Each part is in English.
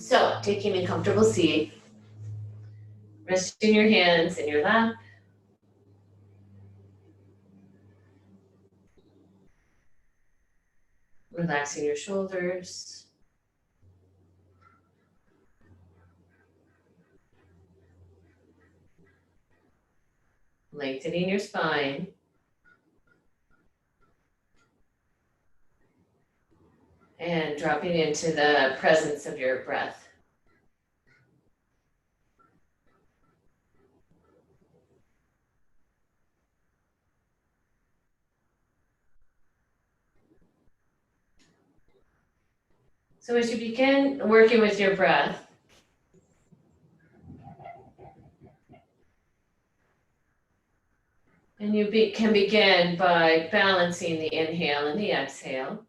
So taking a comfortable seat, resting your hands in your lap. Relaxing your shoulders. Lengthening your spine. And dropping into the presence of your breath. So as you begin working with your breath, and you can begin by balancing the inhale and the exhale.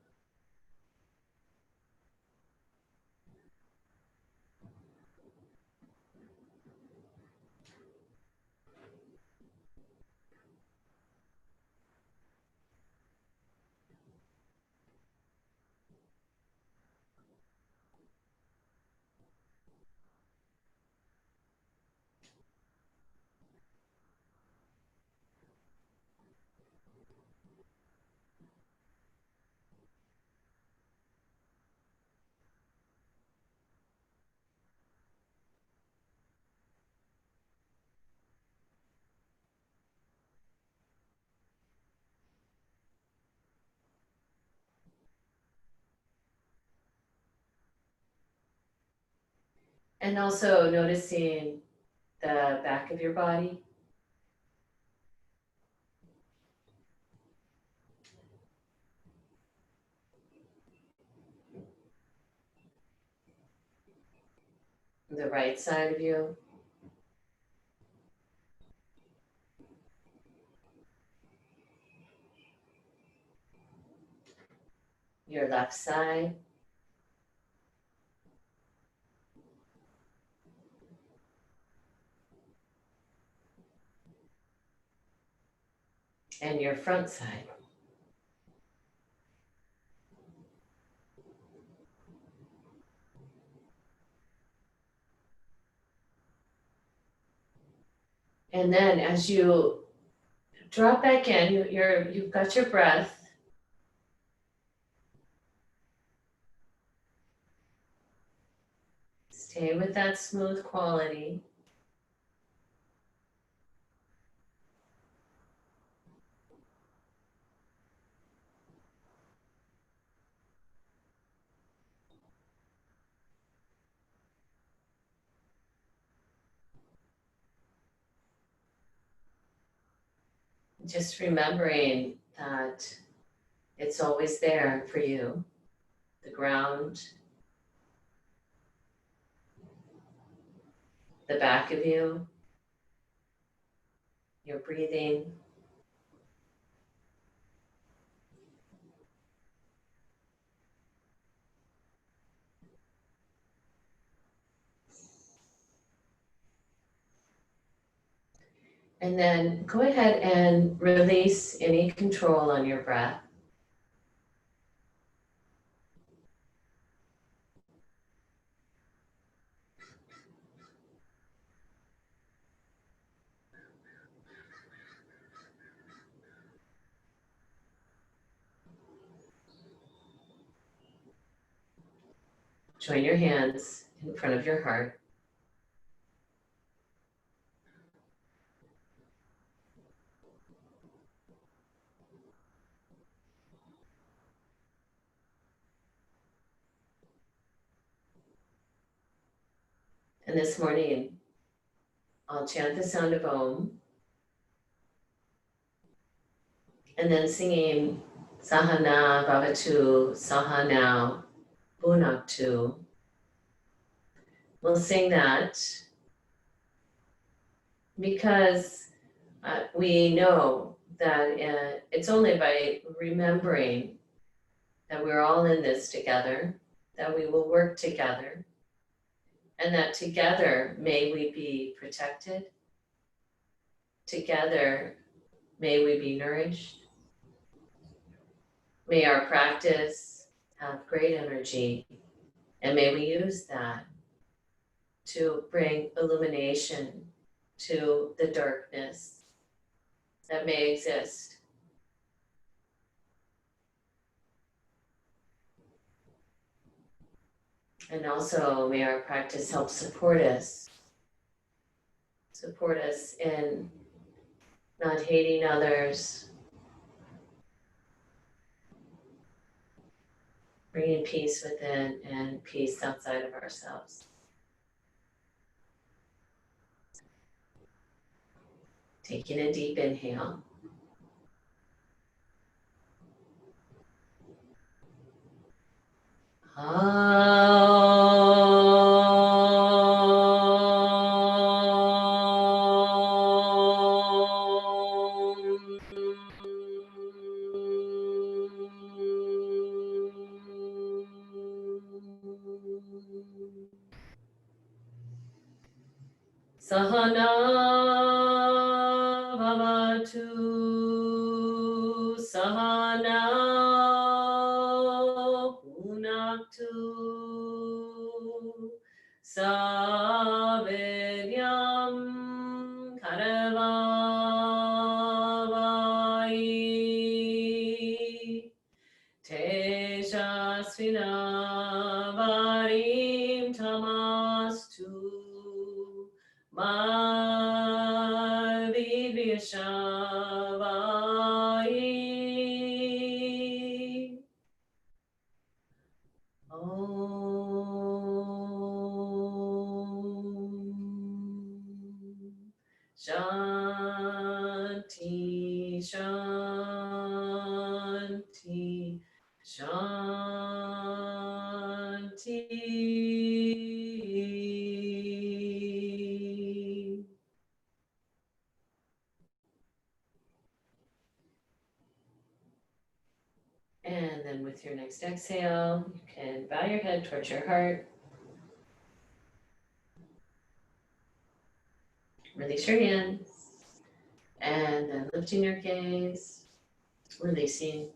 And also noticing the back of your body. The right side of you. Your left side. And your front side. And then as you drop back in, you've got your breath. Stay with that smooth quality. Just remembering that it's always there for you. The ground, the back of you, your breathing. And then go ahead and release any control on your breath. Join your hands in front of your heart. And this morning, I'll chant the sound of Om, and then singing Sahana Bhavatu Sahana Bhunaktu. We'll sing that because we know that it's only by remembering that we're all in this together, that we will work together, and that together may we be protected, together may we be nourished, may our practice have great energy, and may we use that to bring illumination to the darkness that may exist. And also may our practice help support us in not hating others, bringing peace within and peace outside of ourselves. Taking a deep inhale. Sahana bhavatu, sahana bhunaktu, saviryam karavavai, tejasvinavarim tamastu. Ma Vidyashavai. Shanti, Shanti, Shanti. And then with your next exhale, you can bow your head towards your heart. Release your hands. And then lifting your gaze, releasing.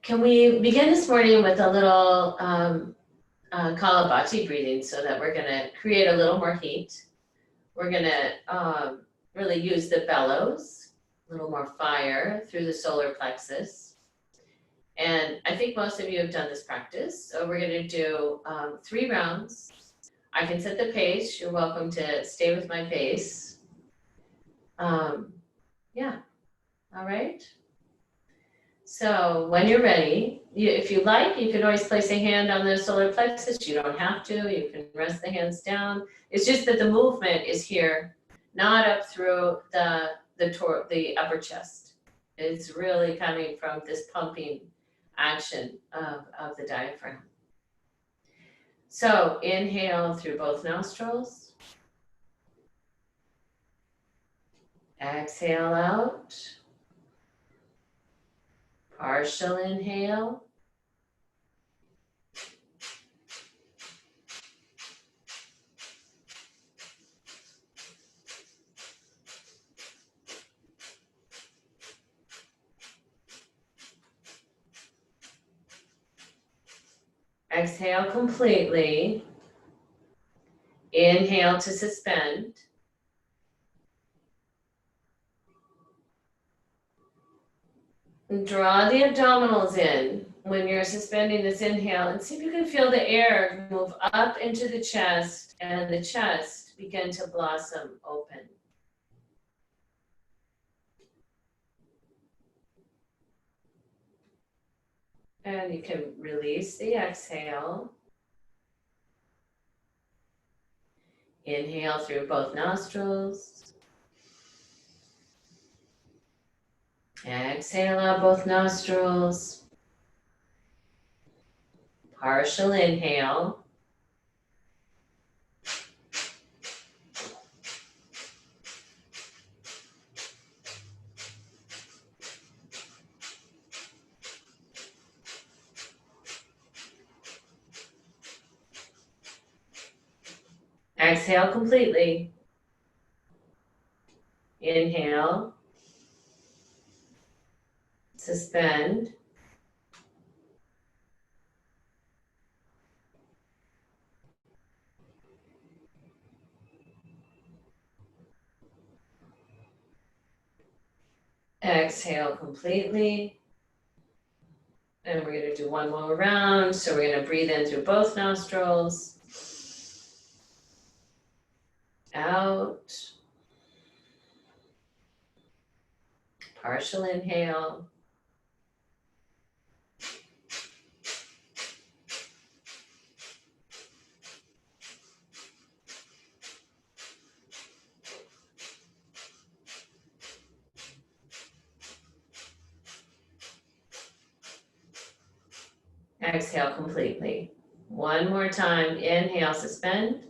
Can we begin this morning with a little Kalabati breathing so that we're going to create a little more heat. We're going to really use the bellows, a little more fire through the solar plexus. And I think most of you have done this practice. So we're going to do 3 rounds. I can set the pace. You're welcome to stay with my pace. Yeah, all right. So when you're ready, if you like, you can always place a hand on the solar plexus. You don't have to. You can rest the hands down. It's just that the movement is here, not up through the upper chest. It's really coming from this pumping action of the diaphragm. So inhale through both nostrils. Exhale out. Partial inhale. Exhale completely. Inhale to suspend. Draw the abdominals in when you're suspending this inhale and see if you can feel the air move up into the chest and the chest begin to blossom open. And you can release the exhale. Inhale through both nostrils. Exhale out both nostrils. Partial inhale. Exhale completely. Inhale. Suspend. Exhale completely. And we're going to do one more round. So we're going to breathe in through both nostrils. Out. Partial inhale. Exhale completely. One more time. Inhale, suspend.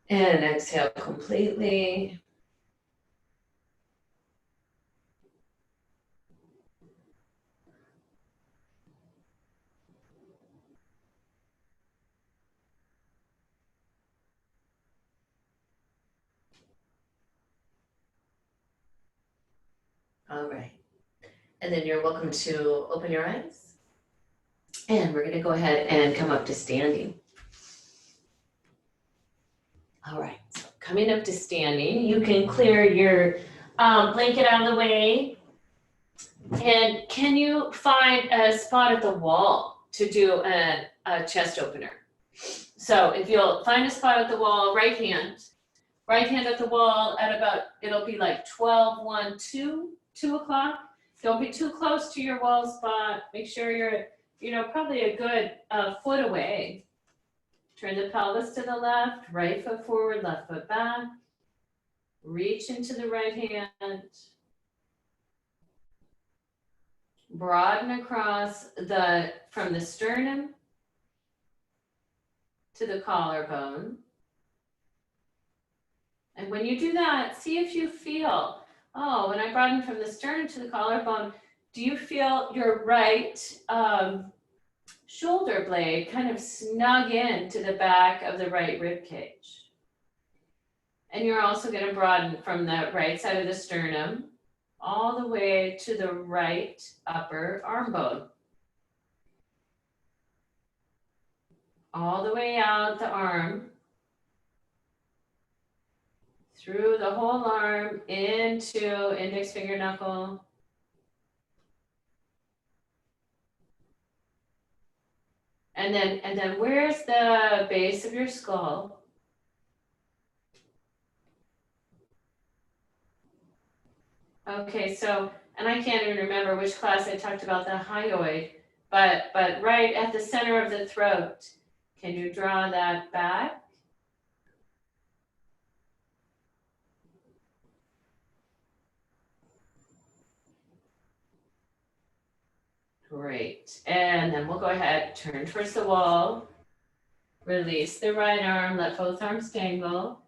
And exhale completely. All right. And then you're welcome to open your eyes. And we're going to go ahead and come up to standing. All right. So coming up to standing, you can clear your blanket out of the way. And can you find a spot at the wall to do a chest opener? So if you'll find a spot at the wall, right hand at the wall at about, it'll be like 12, 1, 2 o'clock. Don't be too close to your wall spot. Make sure you're, probably a good foot away. Turn the pelvis to the left, right foot forward, left foot back. Reach into the right hand. Broaden across from the sternum to the collarbone. And when you do that, see if you feel, when I broaden from the sternum to the collarbone, do you feel your right shoulder blade kind of snug in to the back of the right rib cage? And you're also going to broaden from the right side of the sternum all the way to the right upper arm bone. All the way out the arm, through the whole arm, into index finger knuckle. And then where's the base of your skull? Okay, so, and I can't even remember which class I talked about the hyoid, but right at the center of the throat, can you draw that back? Great, and then we'll go ahead, turn towards the wall, release the right arm, let both arms dangle.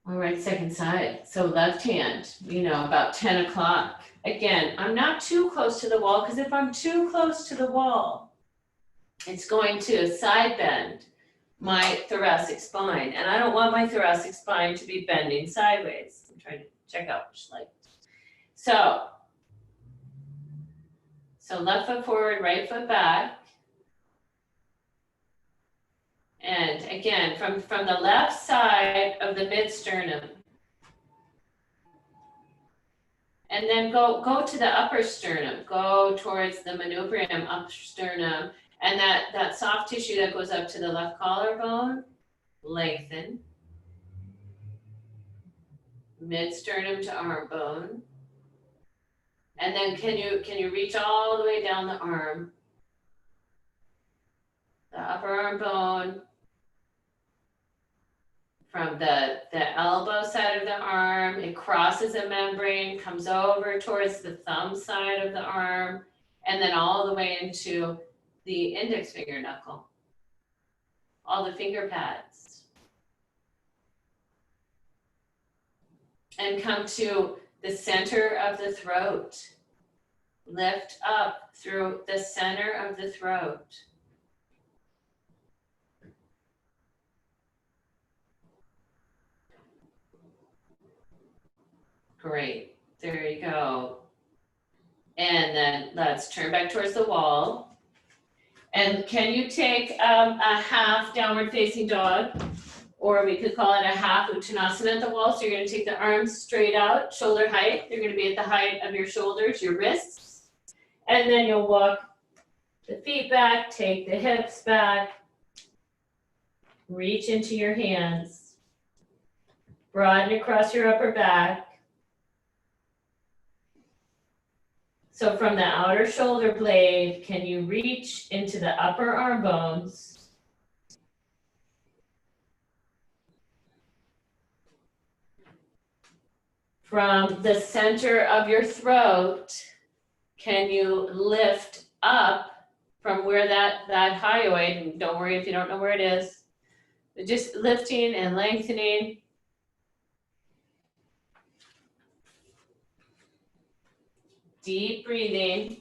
All right, second side. So left hand, about 10 o'clock. Again, I'm not too close to the wall because if I'm too close to the wall, it's going to side bend my thoracic spine. And I don't want my thoracic spine to be bending sideways. I'm trying to check out which light. So left foot forward, right foot back. And again, from the left side of the mid-sternum. And then go to the upper sternum. Go towards the manubrium upper sternum. And that soft tissue that goes up to the left collarbone, lengthen. Mid-sternum to arm bone. And then can you reach all the way down the arm? The upper arm bone. From the elbow side of the arm, it crosses a membrane, comes over towards the thumb side of the arm, and then all the way into the index finger knuckle, all the finger pads. And come to the center of the throat. Lift up through the center of the throat. Great, there you go. And then let's turn back towards the wall. And can you take a half downward facing dog? Or we could call it a half Uttanasana at the wall. So you're gonna take the arms straight out, shoulder height. They're gonna be at the height of your shoulders, your wrists. And then you'll walk the feet back, take the hips back, reach into your hands, broaden across your upper back. So from the outer shoulder blade, can you reach into the upper arm bones? From the center of your throat, can you lift up from where that hyoid, and don't worry if you don't know where it is, just lifting and lengthening. Deep breathing.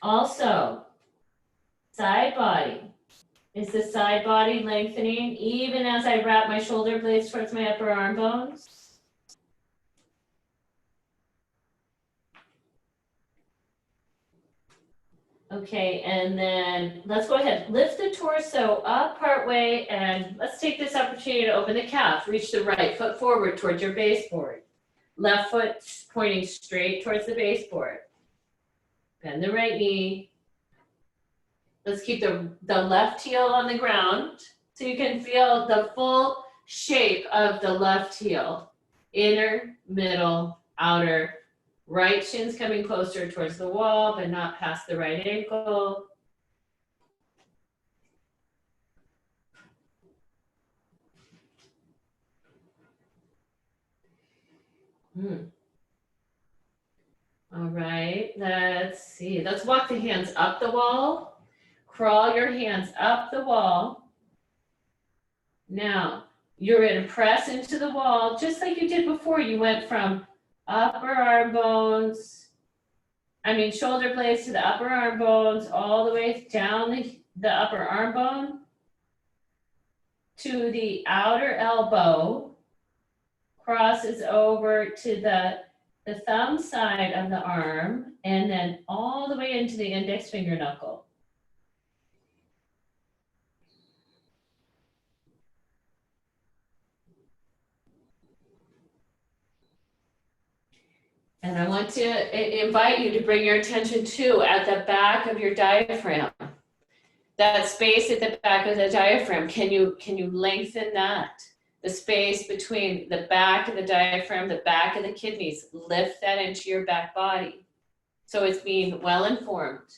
Also, side body. Is the side body lengthening even as I wrap my shoulder blades towards my upper arm bones? Okay, and then let's go ahead, lift the torso up partway, and let's take this opportunity to open the calf. Reach the right foot forward towards your baseboard. Left foot pointing straight towards the baseboard. Bend the right knee. Let's keep the left heel on the ground so you can feel the full shape of the left heel. Inner, middle, outer. Right shin's coming closer towards the wall, but not past the right ankle. All right, let's see. Let's walk the hands up the wall. Crawl your hands up the wall. Now, you're going to press into the wall just like you did before. You went from upper arm bones, shoulder blades to the upper arm bones, all the way down the upper arm bone to the outer elbow, crosses over to the thumb side of the arm, and then all the way into the index finger knuckle. And I want to invite you to bring your attention to at the back of your diaphragm. That space at the back of the diaphragm, can you lengthen that? The space between the back of the diaphragm, the back of the kidneys, lift that into your back body. So it's being well informed.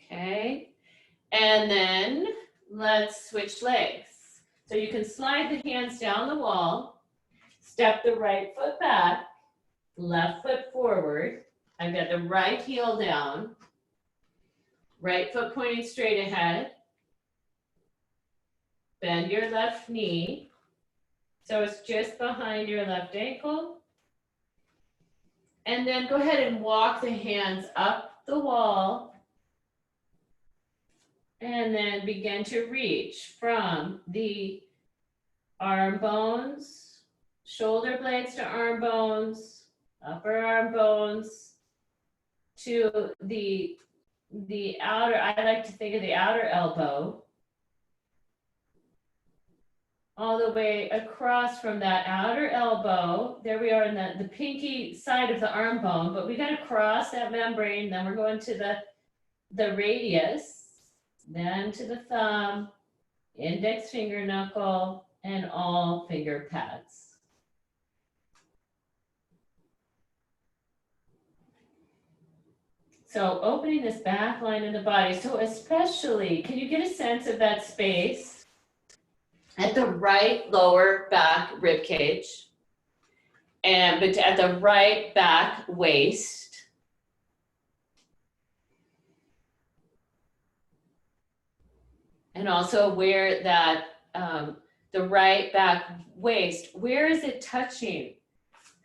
Okay, and then let's switch legs. So you can slide the hands down the wall. Step the right foot back, left foot forward. I've got the right heel down, right foot pointing straight ahead. Bend your left knee, so it's just behind your left ankle. And then go ahead and walk the hands up the wall. And then begin to reach from the arm bones, shoulder blades to arm bones, upper arm bones, to the outer, I like to think of the outer elbow, all the way across from that outer elbow. There we are in the pinky side of the arm bone, but we got to cross that membrane. Then we're going to the radius, then to the thumb, index finger knuckle, and all finger pads. So opening this back line in the body. So especially, can you get a sense of that space at the right lower back rib cage, but at the right back waist. And also where that, the right back waist, where is it touching?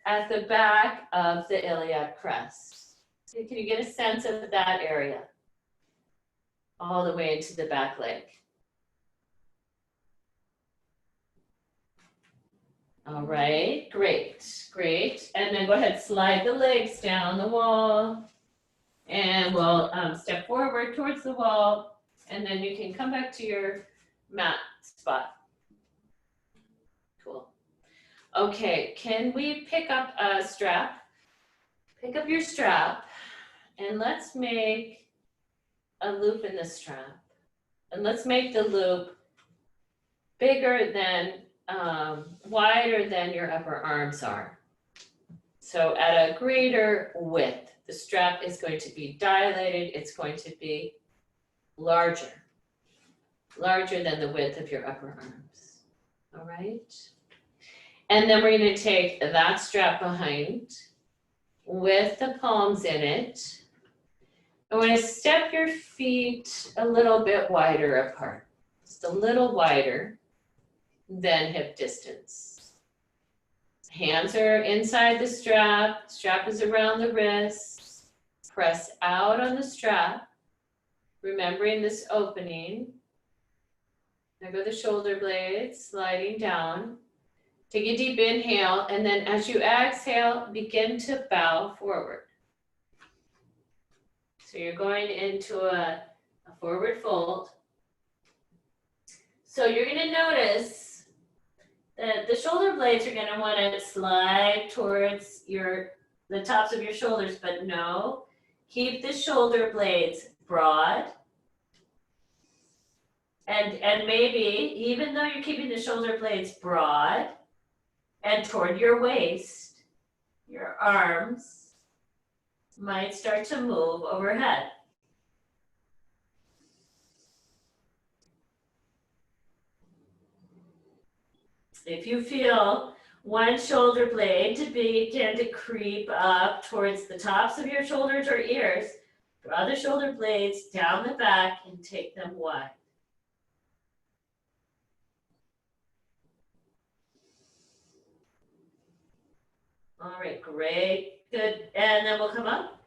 At the back of the iliac crest. So can you get a sense of that area? All the way into the back leg. All right, great, great. And then go ahead, slide the legs down the wall. And we'll step forward towards the wall. And then you can come back to your mat spot. Cool. Okay, can we pick up a strap? Pick up your strap and let's make a loop in the strap. And let's make the loop bigger than, wider than your upper arms are. So at a greater width, the strap is going to be dilated. It's going to be larger than the width of your upper arms. All right. And then we're going to take that strap behind with the palms in it. And we're going to step your feet a little bit wider apart, just a little wider than hip distance. Hands are inside the strap. Strap is around the wrists. Press out on the strap, remembering this opening. There go the shoulder blades sliding down. Take a deep inhale, and then as you exhale, begin to bow forward. So you're going into a forward fold. So you're going to notice that the shoulder blades are going to want to slide towards the tops of your shoulders, but no, keep the shoulder blades broad. And maybe, even though you're keeping the shoulder blades broad and toward your waist, your arms might start to move overhead. If you feel one shoulder blade to begin to creep up towards the tops of your shoulders or ears, draw the shoulder blades down the back and take them wide. All right, great, good. And then we'll come up.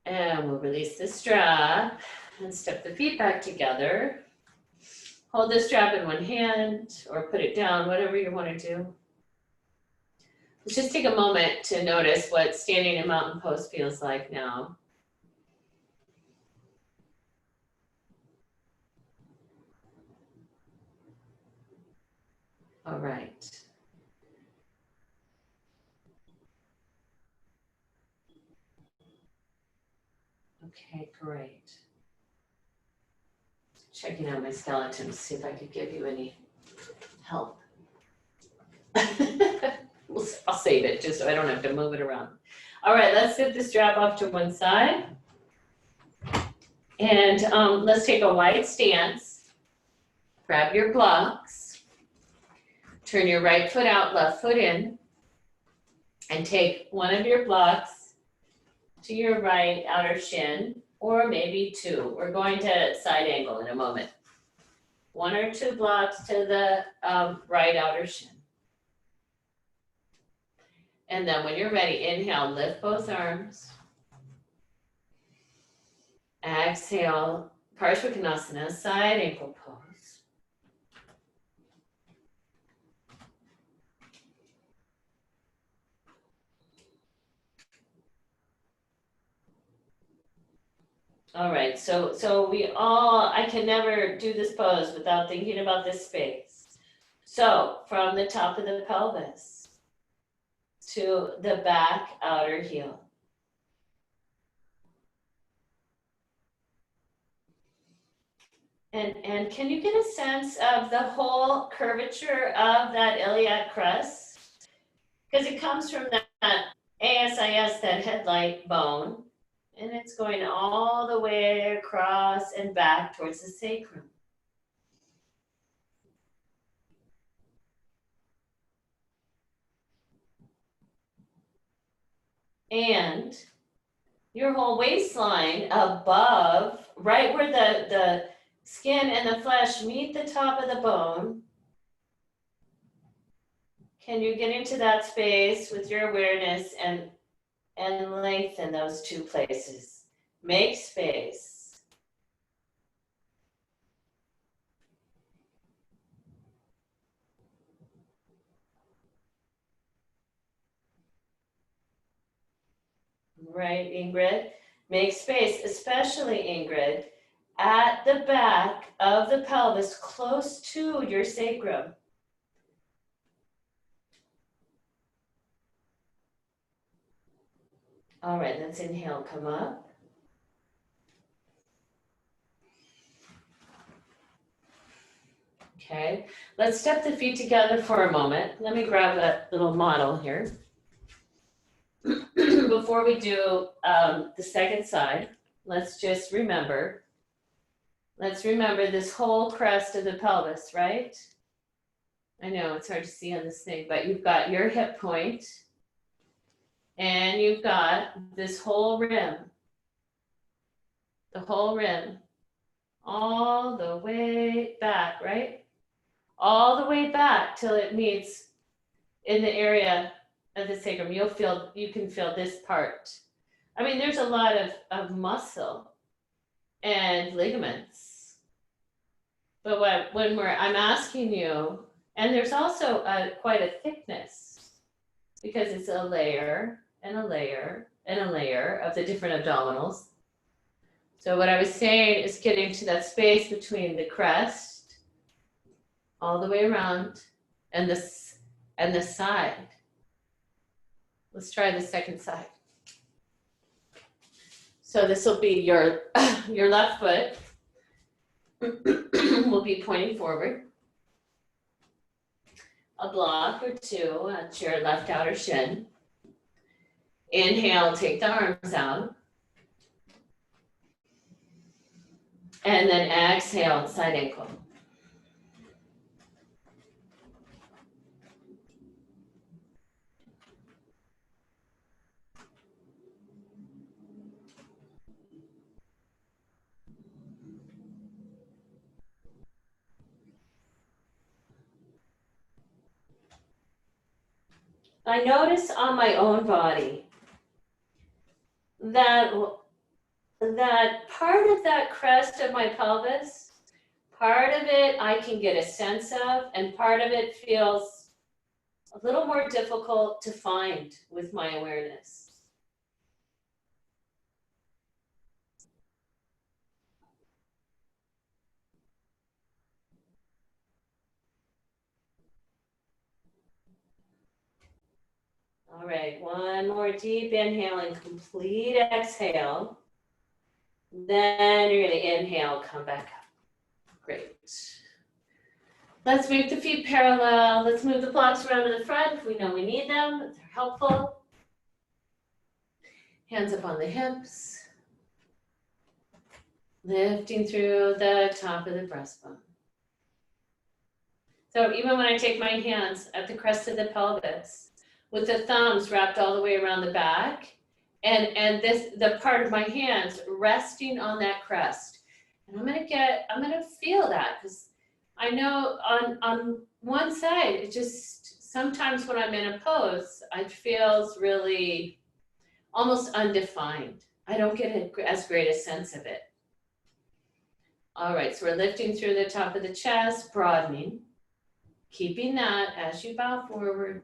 And we'll release the strap and step the feet back together. Hold the strap in one hand or put it down, whatever you want to do. Let's just take a moment to notice what standing in mountain pose feels like now. All right. Okay, great. Checking out my skeleton to see if I could give you any help. I'll save it just so I don't have to move it around. All right, let's zip the strap off to one side. And let's take a wide stance. Grab your blocks. Turn your right foot out, left foot in. And take one of your blocks to your right outer shin, or maybe two. We're going to side angle in a moment. One or two blocks to the right outer shin. And then when you're ready, inhale, lift both arms. Exhale, Parshvakonasana, side ankle pose. All right, so I can never do this pose without thinking about this space. So from the top of the pelvis to the back outer heel. And can you get a sense of the whole curvature of that iliac crest? Because it comes from that ASIS, that headlight bone, and it's going all the way across and back towards the sacrum. And your whole waistline above, right where the skin and the flesh meet the top of the bone. Can you get into that space with your awareness and lengthen those two places? Make space. right, Ingrid? Make space, especially Ingrid, at the back of the pelvis, close to your sacrum. All right, let's inhale, come up. Okay, let's step the feet together for a moment. Let me grab that little model here. Before we do the second side, let's just remember. Let's remember this whole crest of the pelvis, right? I know it's hard to see on this thing, but you've got your hip point and you've got this whole rim, the whole rim, all the way back, right? All the way back till it meets in the area of the sacrum. You can feel this part. I mean, there's a lot of muscle and ligaments. But I'm asking you, and there's also quite a thickness because it's a layer and a layer and a layer of the different abdominals. So what I was saying is getting to that space between the crest all the way around and the side. Let's try the second side. So this will be your left foot will be pointing forward. A block or two at your left outer shin. Inhale, take the arms out. And then exhale, side ankle. I notice on my own body that part of that crest of my pelvis, part of it I can get a sense of, and part of it feels a little more difficult to find with my awareness. All right, one more deep inhale and complete exhale. Then you're going to inhale, come back up. Great. Let's make the feet parallel. Let's move the blocks around to the front if we know we need them, if they're helpful. Hands up on the hips. Lifting through the top of the breastbone. So even when I take my hands at the crest of the pelvis, with the thumbs wrapped all the way around the back, and the part of my hands resting on that crest. And I'm gonna feel that, because I know on one side, it just, sometimes when I'm in a pose, it feels really almost undefined. I don't get as great a sense of it. All right, so we're lifting through the top of the chest, broadening, keeping that as you bow forward.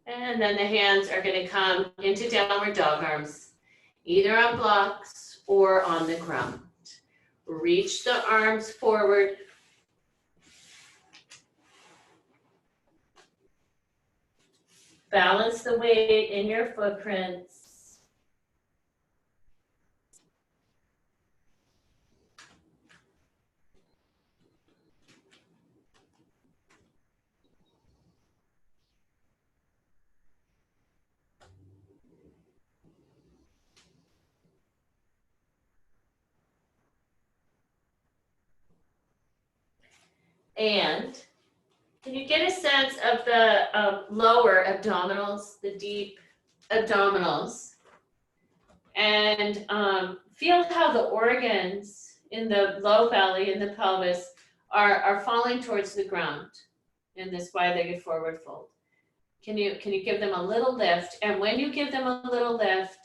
And then the hands are going to come into downward dog arms, either on blocks or on the ground. Reach the arms forward. Balance the weight in your footprints. And can you get a sense of the lower abdominals, the deep abdominals? And feel how the organs in the low belly and the pelvis are falling towards the ground in this wide-legged forward fold. Can you give them a little lift? And when you give them a little lift,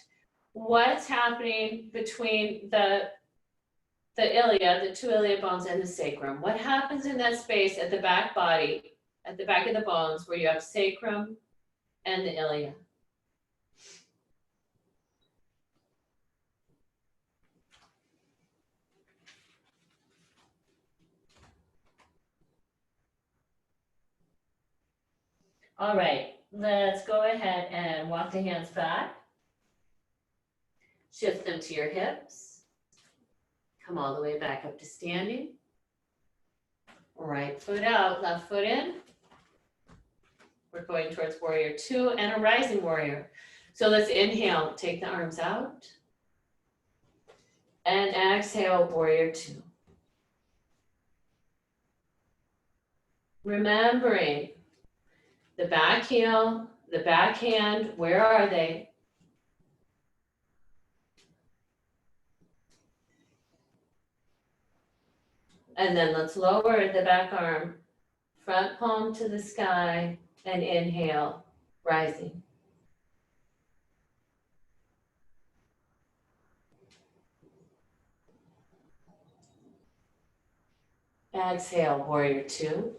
what's happening between the ilia, the two ilia bones, and the sacrum? What happens in that space at the back body, at the back of the bones, where you have sacrum and the ilia? All right, let's go ahead and walk the hands back. Shift them to your hips. Come all the way back up to standing. Right foot out, left foot in. We're going towards warrior two and a rising warrior. So let's inhale, take the arms out. And exhale, warrior two. Remembering the back heel, the back hand, where are they? And then let's lower the back arm, front palm to the sky, and inhale, rising. Exhale, warrior two.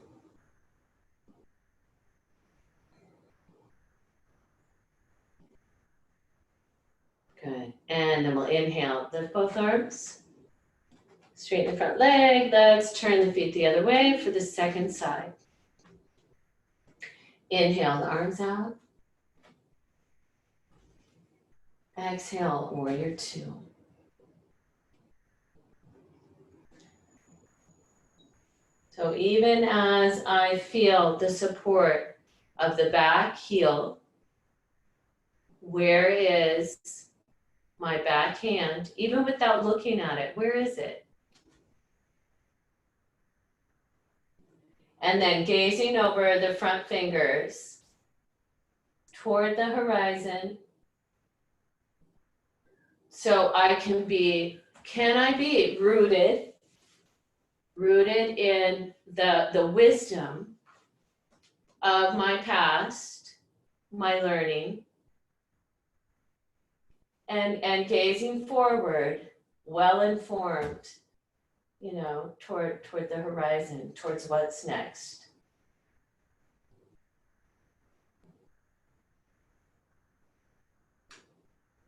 Good. And then we'll inhale, lift both arms. Straighten the front leg. Let's turn the feet the other way for the second side. Inhale the arms out. Exhale, warrior two. So even as I feel the support of the back heel, where is my back hand? Even without looking at it, where is it? And then gazing over the front fingers toward the horizon. So I can be rooted in the wisdom of my past, my learning, and gazing forward, well informed, toward the horizon, towards what's next.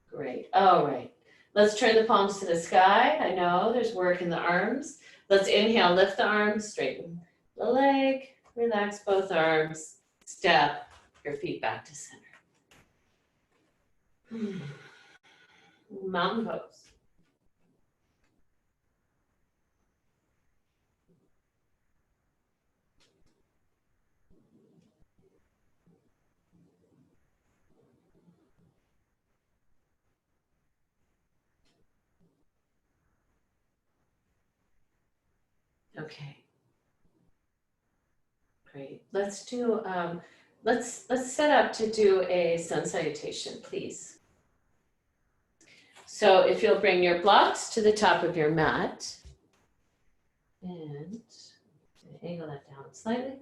Great. All right. Let's turn the palms to the sky. I know there's work in the arms. Let's inhale, lift the arms, straighten the leg, relax both arms, step your feet back to center. Mountain pose. Okay. Great. Let's do let's set up to do a sun salutation, please. So if you'll bring your blocks to the top of your mat and angle that down slightly.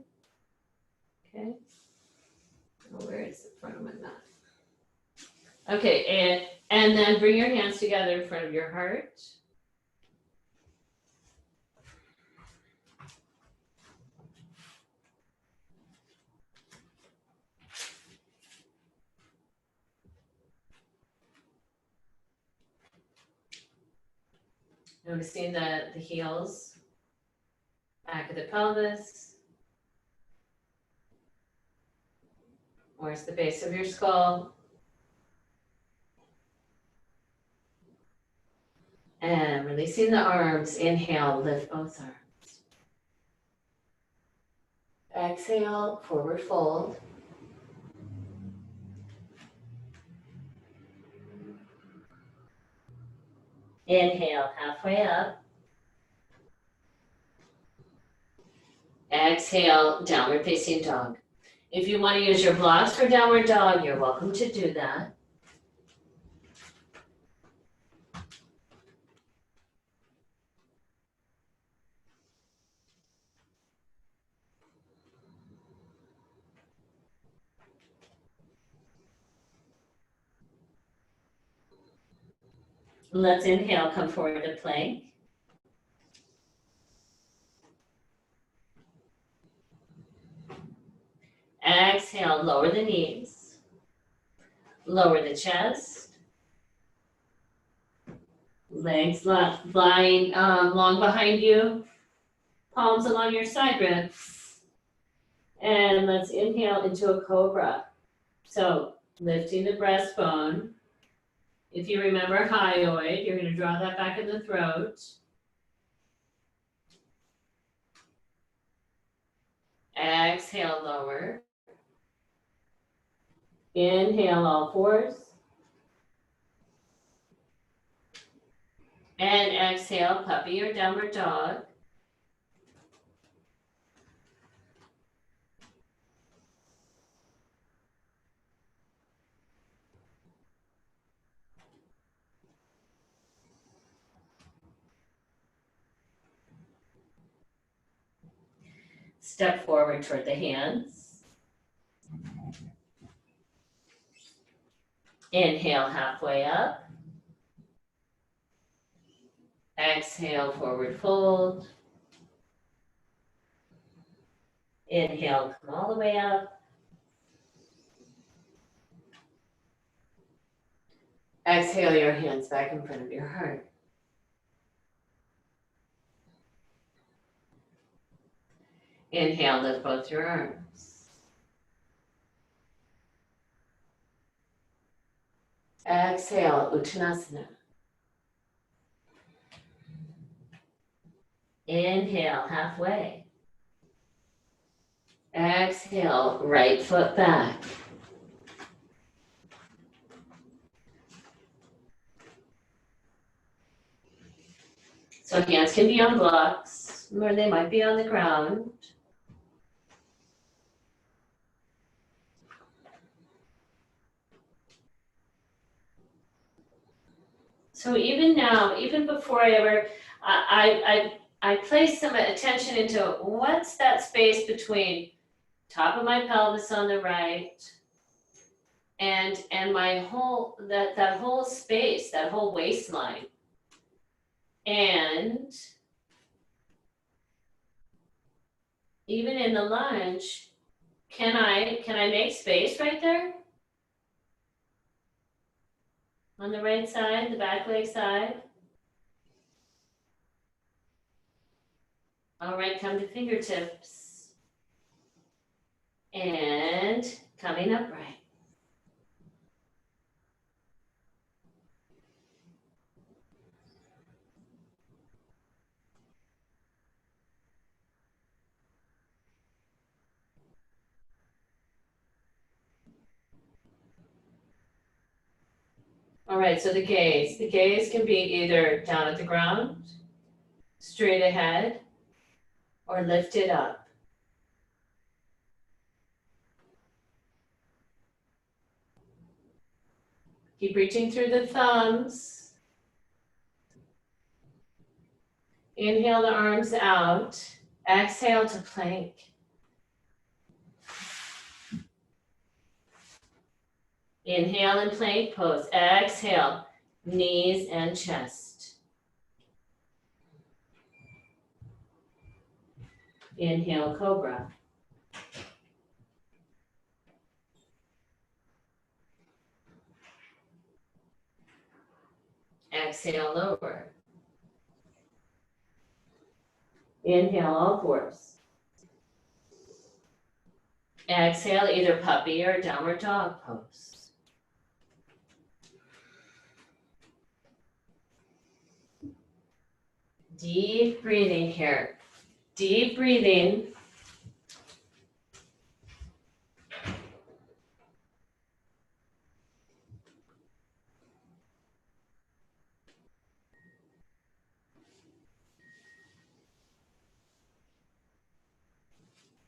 Okay. Oh, where is the front of my mat? Okay, and then bring your hands together in front of your heart. Noticing the heels, back of the pelvis. Where's the base of your skull? And releasing the arms, inhale, lift both arms. Exhale, forward fold. Inhale, halfway up. Exhale, downward facing dog. If you want to use your blocks for downward dog, you're welcome to do that. Let's inhale, come forward to plank. Exhale, lower the knees. Lower the chest. Legs lying long behind you. Palms along your side ribs. And let's inhale into a cobra. So lifting the breastbone. If you remember hyoid, you're going to draw that back in the throat. Exhale, lower. Inhale, all fours. And exhale, puppy or downward dog. Step forward toward the hands. Inhale, halfway up. Exhale, forward fold. Inhale, come all the way up. Exhale your hands back in front of your heart. Inhale, lift both your arms. Exhale, Uttanasana. Inhale, halfway. Exhale, right foot back. So hands can be on blocks, or they might be on the ground. So even now, even before I ever, I place some attention into what's that space between top of my pelvis on the right and my whole, that whole space, that whole waistline. And even in the lunge, can I make space right there? On the right side, the back leg side. All right, come to fingertips. And coming upright. All right, so the gaze can be either down at the ground, straight ahead, or lifted up. Keep reaching through the thumbs. Inhale the arms out. Exhale to plank. Inhale in plank pose. Exhale, knees and chest. Inhale, cobra. Exhale, lower. Inhale, all fours. Exhale, either puppy or downward dog pose. Deep breathing here. Deep breathing.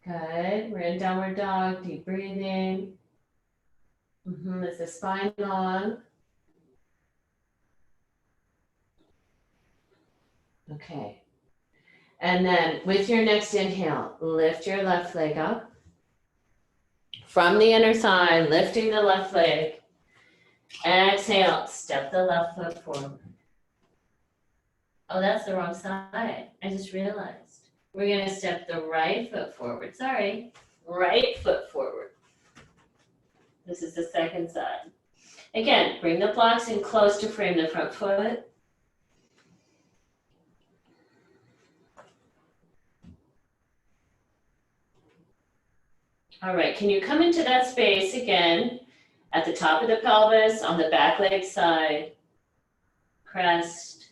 Good. We're in downward dog. Deep breathing. Is the spine long? Okay. And then with your next inhale, lift your left leg up. From the inner side, lifting the left leg. Exhale, step the left foot forward. Oh, that's the wrong side. I just realized. We're going to step the right foot forward. Sorry. Right foot forward. This is the second side. Again, bring the blocks in close to frame the front foot. All right, can you come into that space again at the top of the pelvis, on the back leg side, crest,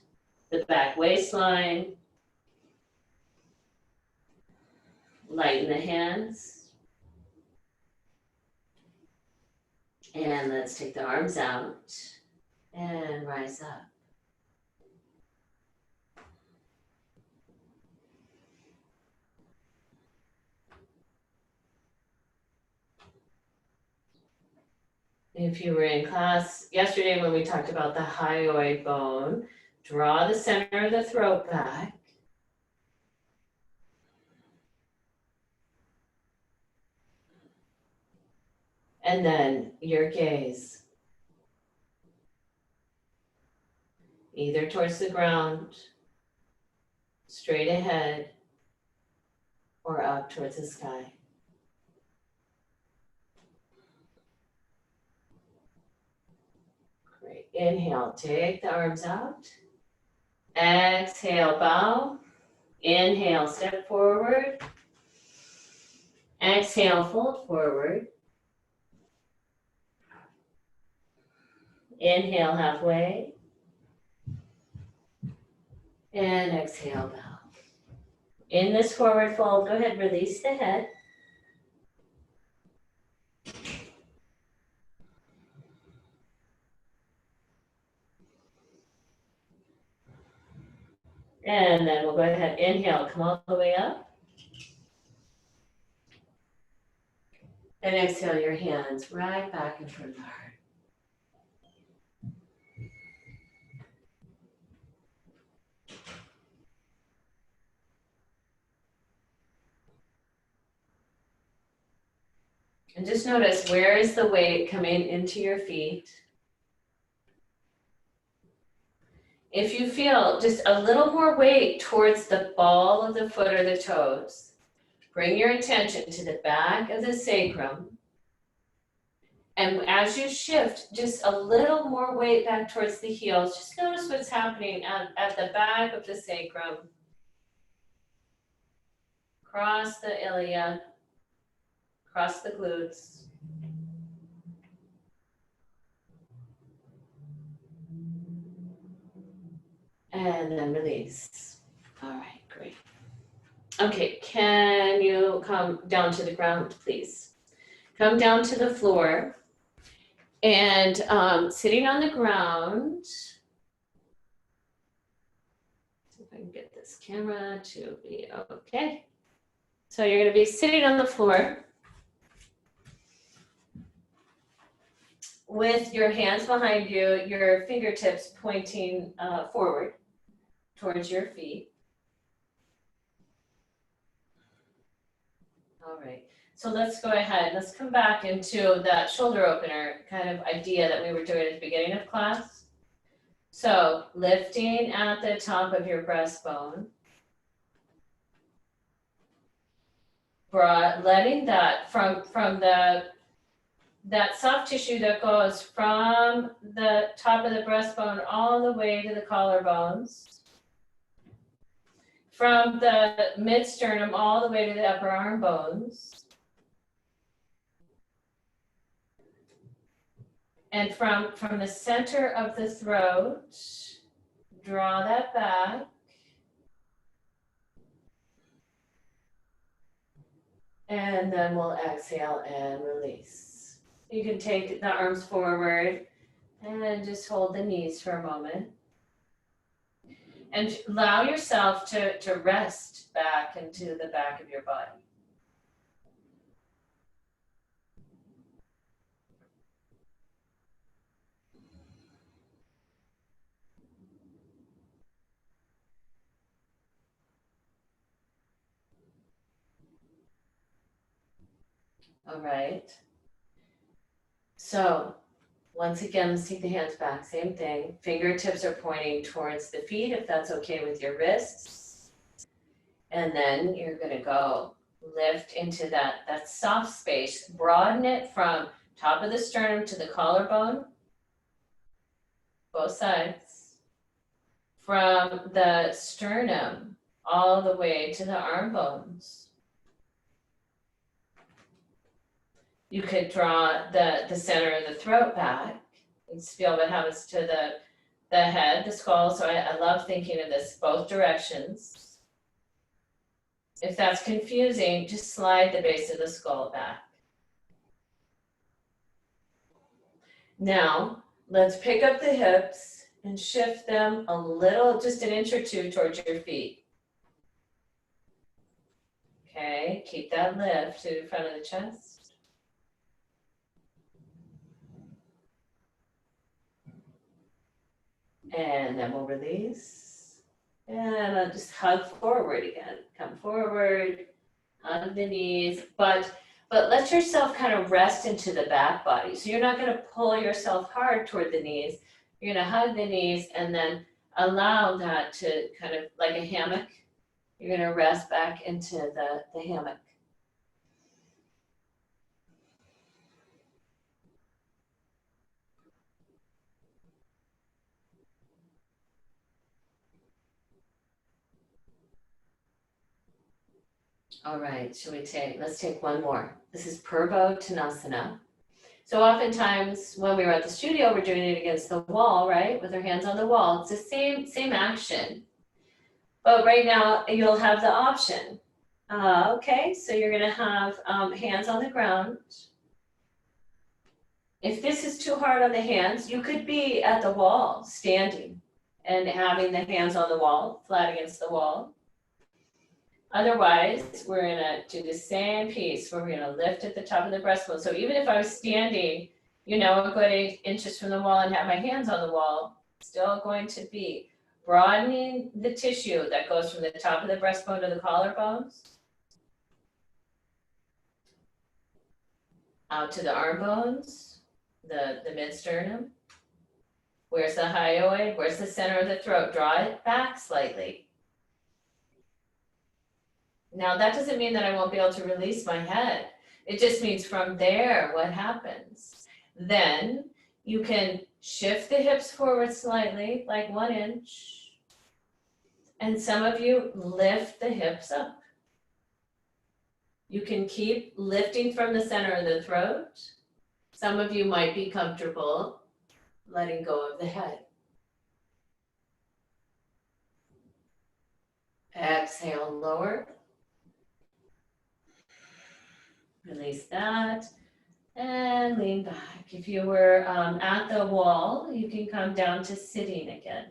the back waistline, lighten the hands, and let's take the arms out and rise up. If you were in class yesterday when we talked about the hyoid bone, draw the center of the throat back. And then your gaze, either towards the ground, straight ahead, or up towards the sky. Great. Inhale, take the arms out. Exhale, bow. Inhale, step forward. Exhale, fold forward. Inhale, halfway. And exhale, bow. In this forward fold, go ahead, release the head. And then we'll go ahead, inhale, come all the way up. And exhale your hands right back in front of the heart. And just notice, where is the weight coming into your feet? If you feel just a little more weight towards the ball of the foot or the toes, bring your attention to the back of the sacrum. And as you shift just a little more weight back towards the heels, just notice what's happening at the back of the sacrum. Cross the iliac, cross the glutes. And then release. All right, great. Okay, can you come down to the ground, please? Come down to the floor. And sitting on the ground, see if I can get this camera to be okay. So you're going to be sitting on the floor with your hands behind you, your fingertips pointing forward towards your feet. All right. So let's go ahead, let's come back into that shoulder opener kind of idea that we were doing at the beginning of class. So lifting at the top of your breastbone, letting that from that soft tissue that goes from the top of the breastbone all the way to the collarbones, from the mid-sternum all the way to the upper arm bones, and from the center of the throat, draw that back. And then we'll exhale and release. You can take the arms forward and just hold the knees for a moment. And allow yourself to rest back into the back of your body. All right. So once again, let's take the hands back, same thing. Fingertips are pointing towards the feet, if that's okay with your wrists. And then you're gonna go lift into that soft space, broaden it from top of the sternum to the collarbone, both sides. From the sternum all the way to the arm bones. You could draw the center of the throat back and feel what happens to the head, the skull. So I love thinking of this both directions. If that's confusing, just slide the base of the skull back. Now, let's pick up the hips and shift them a little, just an inch or two towards your feet. Okay, keep that lift to the front of the chest. And then we'll release. And I'll just hug forward again. Come forward, hug the knees, but let yourself kind of rest into the back body. So you're not going to pull yourself hard toward the knees. You're going to hug the knees and then allow that to kind of like a hammock. You're going to rest back into the hammock. All right, let's take one more. This is Purvottanasana. So oftentimes when we were at the studio, we're doing it against the wall, right? With our hands on the wall. It's the same action. But right now you'll have the option. Okay, so you're gonna have hands on the ground. If this is too hard on the hands, you could be at the wall, standing, and having the hands on the wall, flat against the wall. Otherwise, we're gonna do the same piece where we're gonna lift at the top of the breastbone. So even if I was standing, a good 8 inches from the wall and have my hands on the wall, still going to be broadening the tissue that goes from the top of the breastbone to the collarbones, out to the arm bones, the mid-sternum. Where's the hyoid? Where's the center of the throat? Draw it back slightly. Now that doesn't mean that I won't be able to release my head. It just means from there, what happens? Then you can shift the hips forward slightly, like 1 inch. And some of you lift the hips up. You can keep lifting from the center of the throat. Some of you might be comfortable letting go of the head. Exhale, lower. Release that and lean back. If you were at the wall, you can come down to sitting again.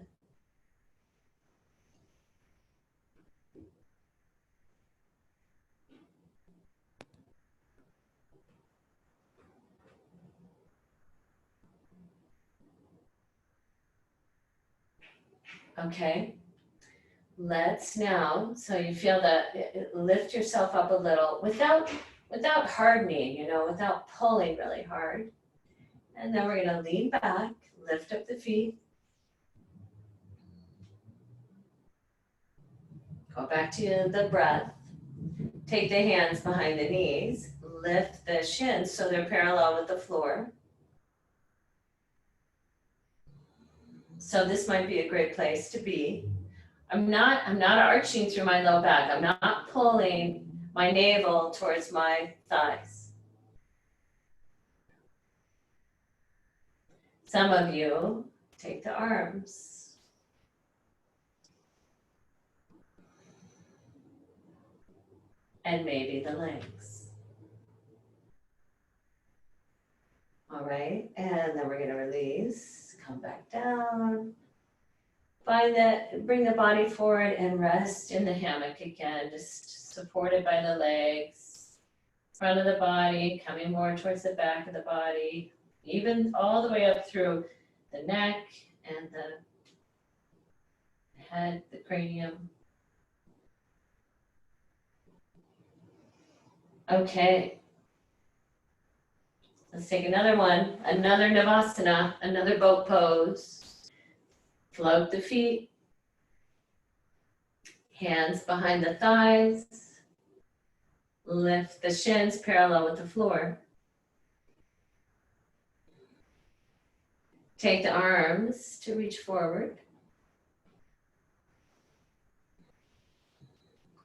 Okay, let's now, so you feel that, lift yourself up a little without hardening, without pulling really hard. And then we're gonna lean back, lift up the feet. Go back to the breath. Take the hands behind the knees, lift the shins so they're parallel with the floor. So this might be a great place to be. I'm not arching through my low back. I'm not pulling my navel towards my thighs. Some of you take the arms. And maybe the legs. All right, and then we're gonna release, come back down. Bring the body forward and rest in the hammock again, just supported by the legs. Front of the body, coming more towards the back of the body, even all the way up through the neck and the head, the cranium. Okay. Let's take another one, another Navasana, another boat pose. Float the feet, hands behind the thighs, lift the shins parallel with the floor. Take the arms to reach forward.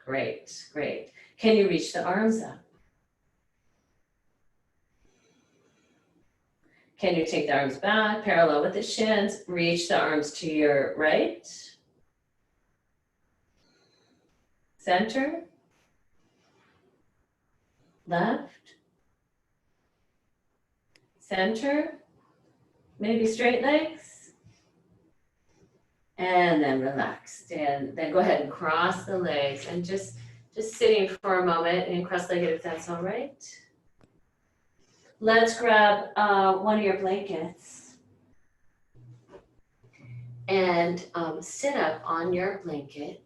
Great, great. Can you reach the arms up? Can you take the arms back, parallel with the shins, reach the arms to your right, center, left, center, maybe straight legs, and then relax. And then go ahead and cross the legs and just sitting for a moment and cross-legged if that's all right. Let's grab one of your blankets and sit up on your blanket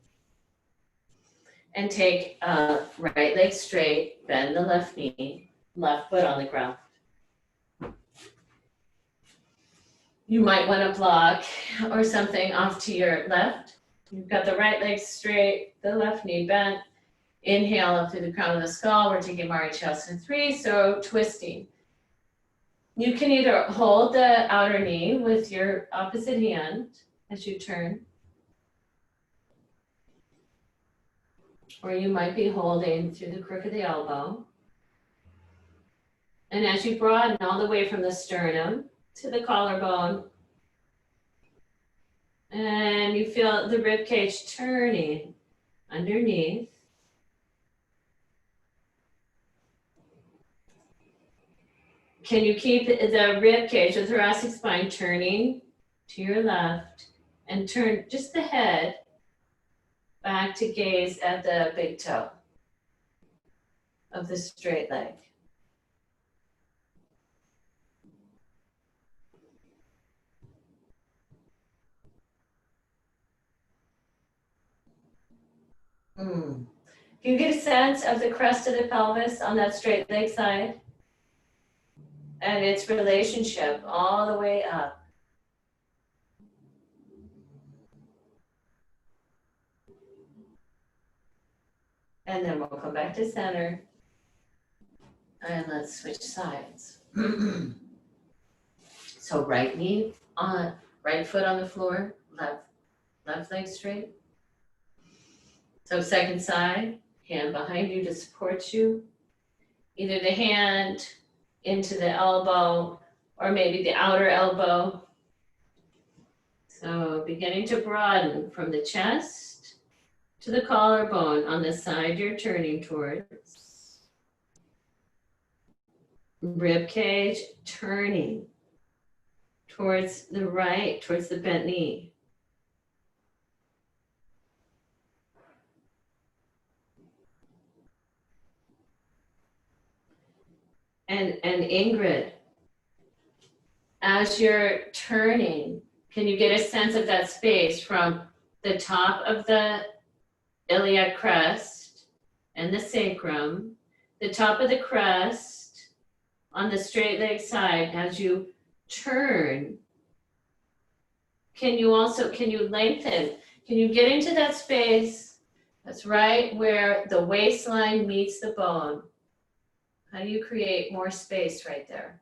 and take right leg straight, bend the left knee, left foot on the ground. You might want to block or something off to your left. You've got the right leg straight, the left knee bent. Inhale up through the crown of the skull. We're taking Marichyasana 3, so twisting. You can either hold the outer knee with your opposite hand as you turn, or you might be holding through the crook of the elbow. And as you broaden all the way from the sternum to the collarbone, and you feel the rib cage turning underneath. Can you keep the rib cage, the thoracic spine turning to your left and turn just the head back to gaze at the big toe of the straight leg. Can you get a sense of the crest of the pelvis on that straight leg side? And its relationship all the way up. And then we'll come back to center. And let's switch sides. So right knee on, right foot on the floor, left leg straight. So second side, hand behind you to support you. Either the hand into the elbow or maybe the outer elbow. So beginning to broaden from the chest to the collarbone on the side you're turning towards. Rib cage turning towards the right, towards the bent knee. And Ingrid, as you're turning, can you get a sense of that space from the top of the iliac crest and the sacrum, the top of the crest on the straight leg side as you turn? Can you lengthen? Can you get into that space that's right where the waistline meets the bone? How do you create more space right there?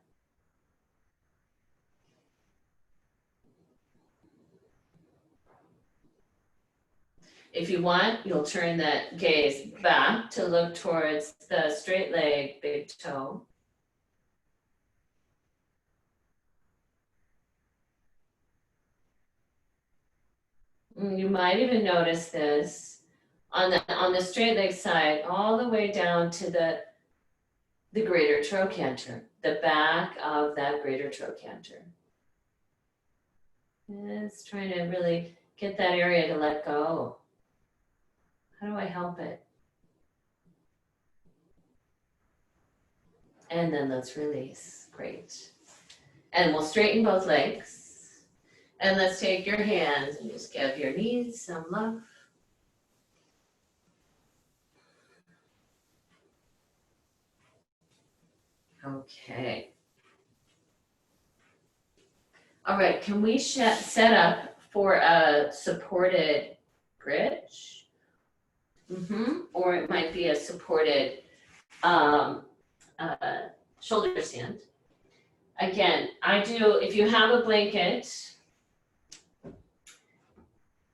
If you want, you'll turn that gaze back to look towards the straight leg, big toe. You might even notice this on the straight leg side, all the way down to the greater trochanter, the back of that greater trochanter. It's trying to really get that area to let go. How do I help it? And then let's release. Great. And we'll straighten both legs. And let's take your hands and just give your knees some love. Okay. All right, can we set up for a supported bridge? Or it might be a supported shoulder stand. Again, if you have a blanket,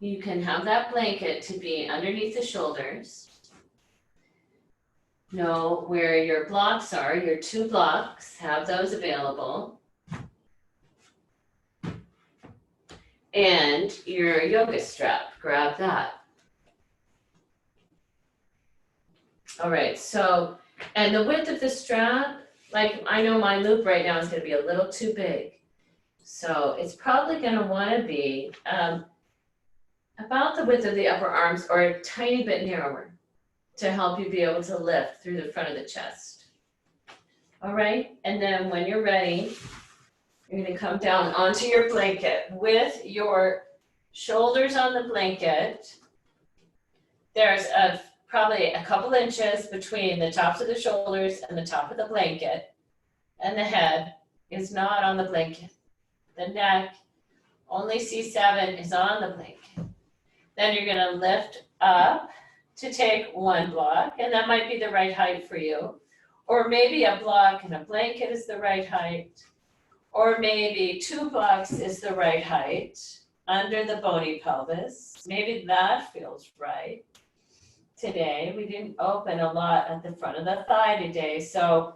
you can have that blanket to be underneath the shoulders. Know where your blocks are, your 2 blocks, have those available. And your yoga strap, grab that. All right, so, and the width of the strap, like I know my loop right now is gonna be a little too big. So it's probably gonna wanna be about the width of the upper arms or a tiny bit narrower to help you be able to lift through the front of the chest. All right, and then when you're ready, you're gonna come down onto your blanket with your shoulders on the blanket. There's probably a couple inches between the tops of the shoulders and the top of the blanket, and the head is not on the blanket. The neck, only C7 is on the blanket. Then you're gonna lift up to take one block, and that might be the right height for you. Or maybe a block and a blanket is the right height. Or maybe 2 blocks is the right height under the bony pelvis. Maybe that feels right. Today, we didn't open a lot at the front of the thigh today, so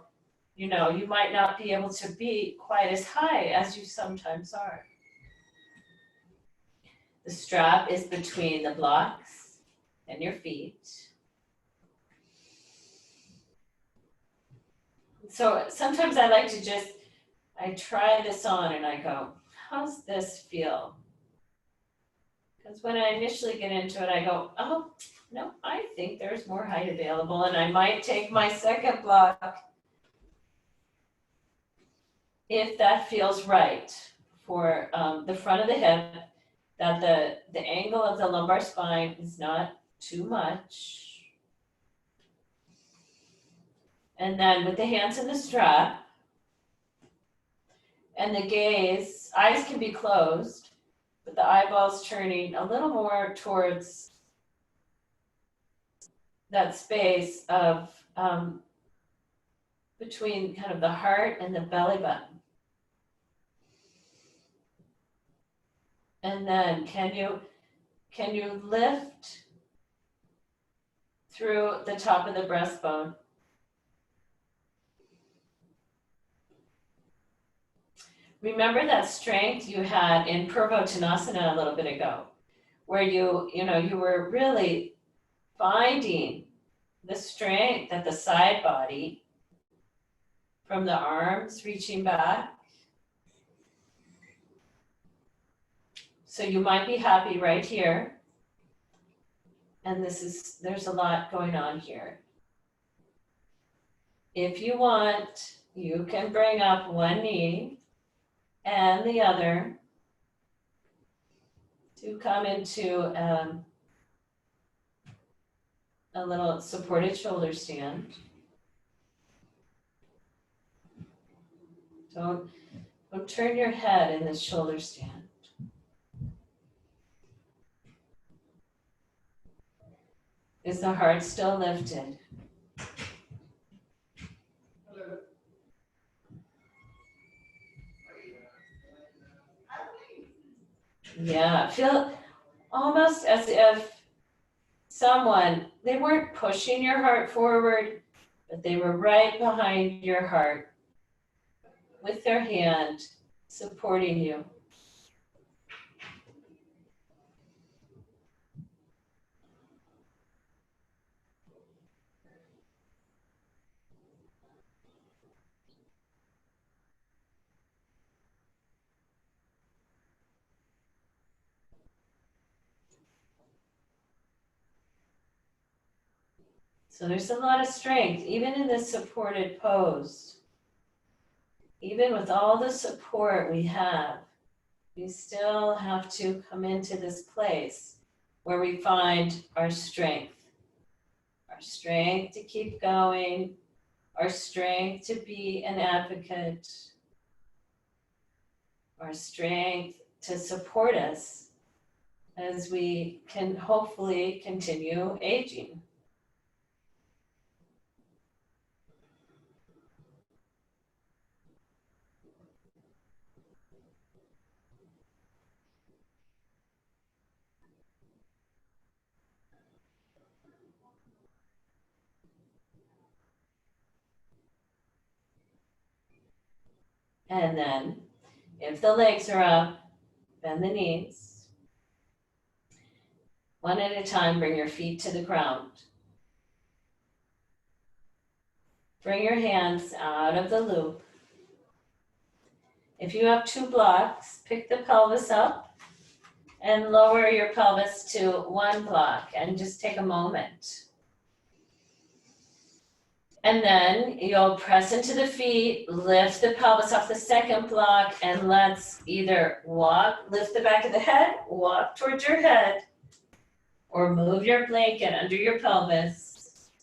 you might not be able to be quite as high as you sometimes are. The strap is between the blocks and your feet. So sometimes I like to I try this on and I go, how's this feel? Because when I initially get into it, I go, oh, no, I think there's more height available, and I might take my second block if that feels right for the front of the hip, that the angle of the lumbar spine is not too much. And then with the hands in the strap and the gaze, eyes can be closed, but the eyeballs turning a little more towards that space of between kind of the heart and the belly button. And then can you lift through the top of the breastbone? Remember that strength you had in Purvottanasana a little bit ago, where you were really finding the strength at the side body from the arms reaching back. So you might be happy right here. And there's a lot going on here. If you want, you can bring up one knee and the other to come into a little supported shoulder stand. Don't turn your head in this shoulder stand. Is the heart still lifted? Yeah, feel almost as if they weren't pushing your heart forward, but they were right behind your heart with their hand supporting you. So there's a lot of strength, even in this supported pose. Even with all the support we have, we still have to come into this place where we find our strength. Our strength to keep going, our strength to be an advocate, our strength to support us as we can hopefully continue aging. And then, if the legs are up, Bend the knees. One at a time, bring your feet to the ground. Bring your hands out of the loop. If you have 2 blocks, pick the pelvis up and lower your pelvis to 1 block and just take a moment. And then you'll press into the feet, lift the pelvis off the 2nd block, and let's either lift the back of the head, walk towards your head, or move your blanket under your pelvis.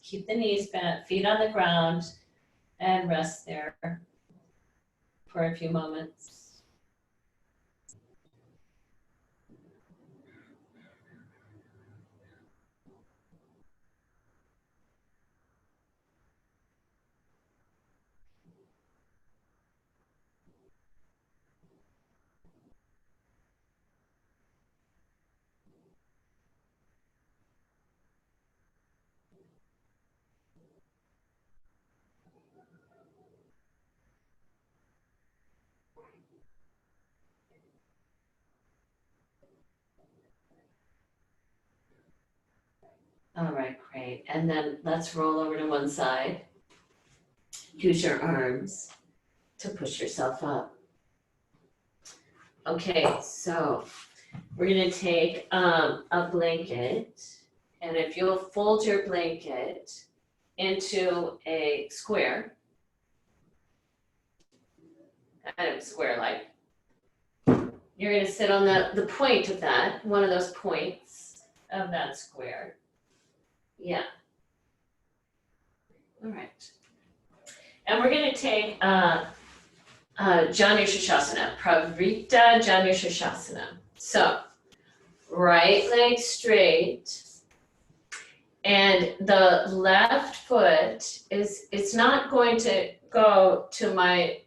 Keep the knees bent, feet on the ground, and rest there for a few moments. All right, great. And then let's roll over to one side. Use your arms to push yourself up. Okay, so we're gonna take a blanket, and if you'll fold your blanket into a square, kind of square like, you're gonna sit on the point of that, one of those points of that square. Yeah. All right. And we're gonna take Janu Shashasana, Pravrita Janu Shashasana. So, right leg straight, and the left foot it's not going to go to my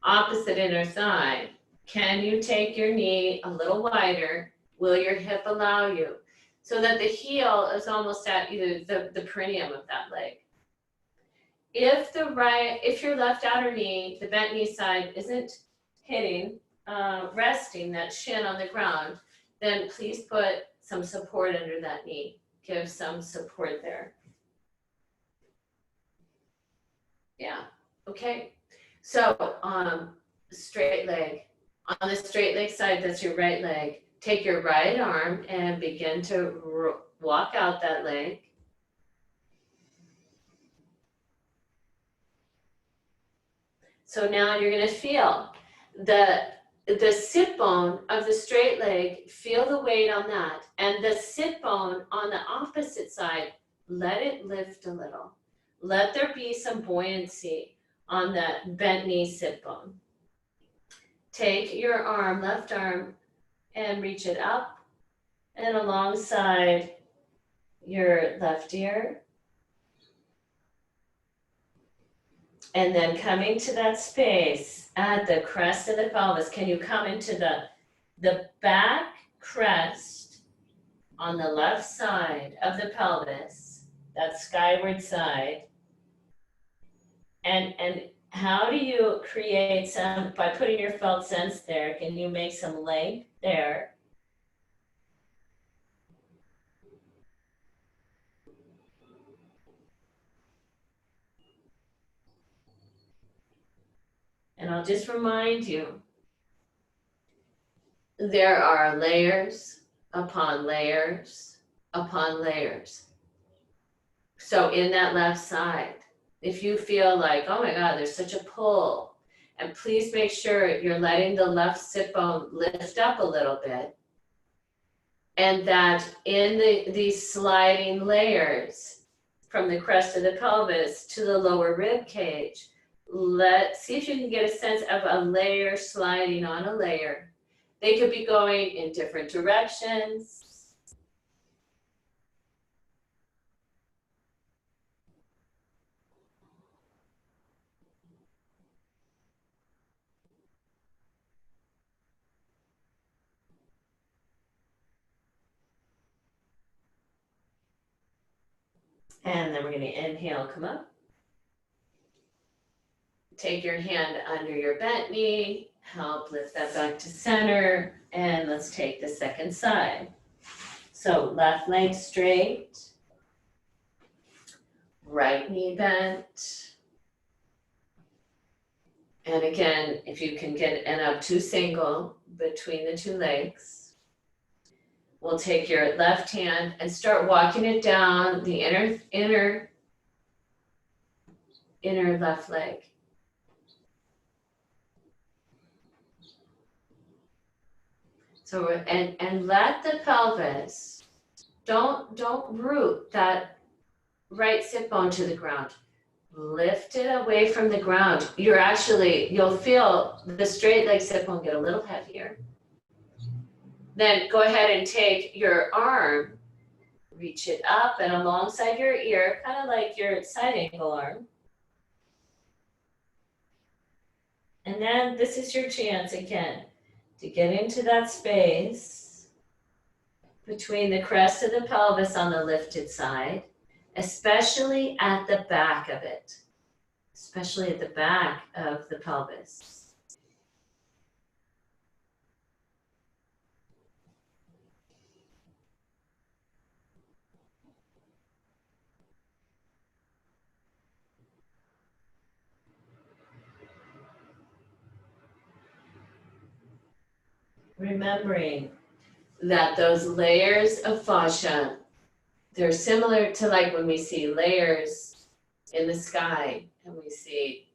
opposite inner thigh. Can you take your knee a little wider? Will your hip allow you? So that the heel is almost at either the perineum of that leg. If your left outer knee, the bent knee side isn't hitting, resting that shin on the ground, then please put some support under that knee. Give some support there. Yeah, okay. So straight leg. On the straight leg side, that's your right leg. Take your right arm and begin to walk out that leg. So now you're gonna feel the sit bone of the straight leg, feel the weight on that. And the sit bone on the opposite side, let it lift a little. Let there be some buoyancy on that bent knee sit bone. Take your arm, left arm, and reach it up and alongside your left ear. And then coming to that space at the crest of the pelvis, can you come into the back crest on the left side of the pelvis, that skyward side? And how do you create some, by putting your felt sense there, can you make some length there? And I'll just remind you, there are layers upon layers upon layers. So in that left side, if you feel like, oh my God, there's such a pull, and please make sure you're letting the left sit bone lift up a little bit, and that in these sliding layers from the crest of the pelvis to the lower rib cage, let's see if you can get a sense of a layer sliding on a layer. They could be going in different directions. And then we're going to inhale, come up. Take your hand under your bent knee, Help lift that back to center, and let's take the second side. So left leg straight, right knee bent. And again, if you can get an up to single between the two legs, we'll take your left hand and start walking it down the inner left leg. So and let the pelvis, don't root that right sit bone to the ground. Lift it away from the ground. You'll feel the straight leg sit bone get a little heavier. Then go ahead and take your arm, reach it up and alongside your ear, kind of like your side angle arm. And then this is your chance again to get into that space between the crest of the pelvis on the lifted side, especially at the back of it, especially at the back of the pelvis. Remembering that those layers of fascia, they're similar to like when we see layers in the sky and we see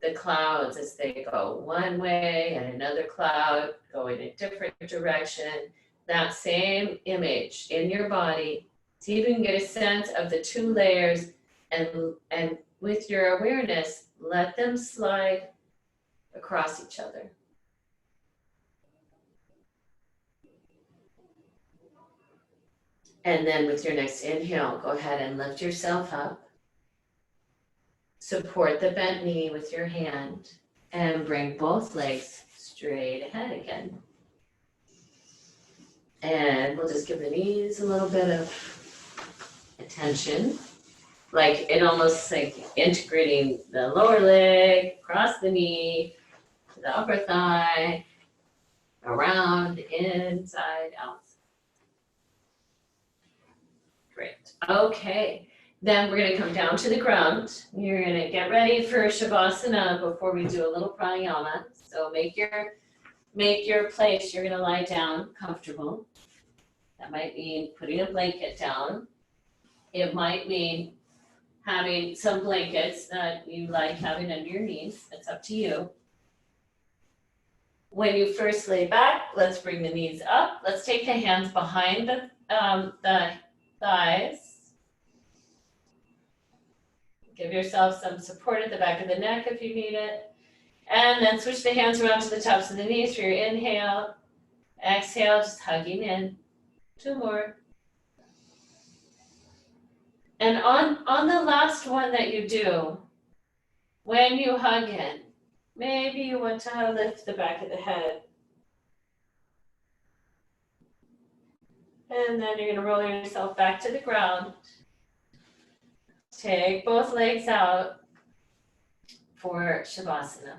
the clouds as they go one way and another cloud going a different direction. That same image in your body, so you can get a sense of the two layers, and with your awareness, let them slide across each other. And then with your next inhale, go ahead and lift yourself up. Support the bent knee with your hand and bring both legs straight ahead again. And we'll just give the knees a little bit of attention. Like it almost like integrating the lower leg, across the knee, to the upper thigh, around, inside, out. Great. Okay. Then we're going to come down to the ground. You're going to get ready for Shavasana before we do a little pranayama. So make your place you're going to lie down comfortable. That might mean putting a blanket down. It might mean having some blankets that you like having under your knees. It's up to you. When you first lay back, let's bring the knees up. Let's take the hands behind the thighs. Give yourself some support at the back of the neck if you need it. And then switch the hands around to the tops of the knees for your inhale. Exhale, just hugging in. 2 more. And on the last one that you do, when you hug in, maybe you want to lift the back of the head. And then you're going to roll yourself back to the ground. Take both legs out for Shavasana.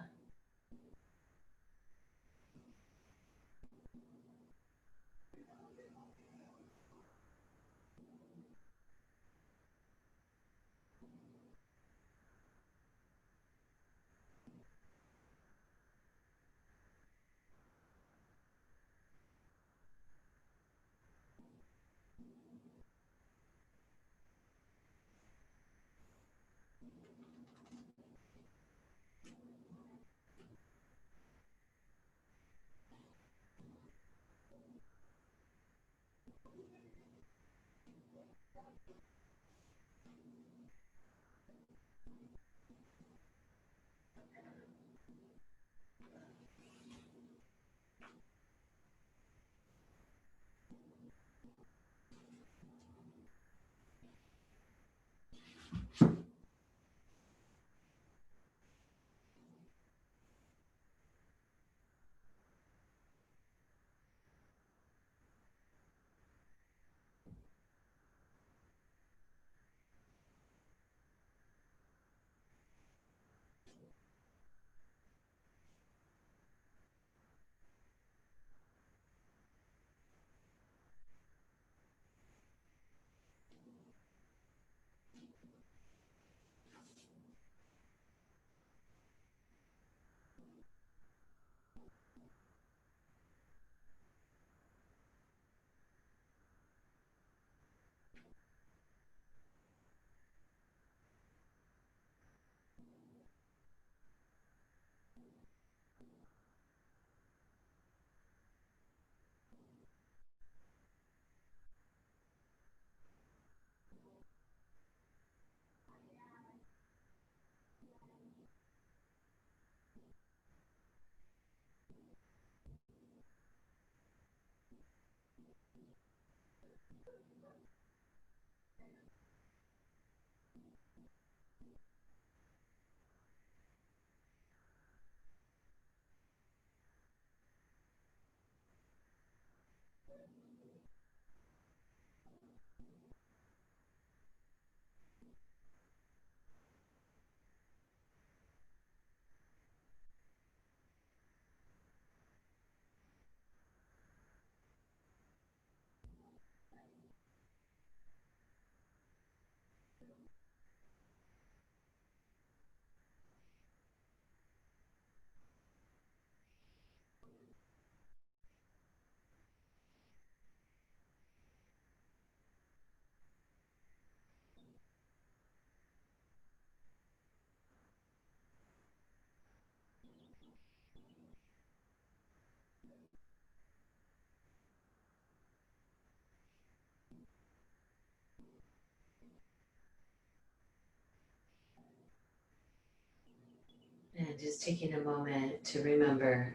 And just taking a moment to remember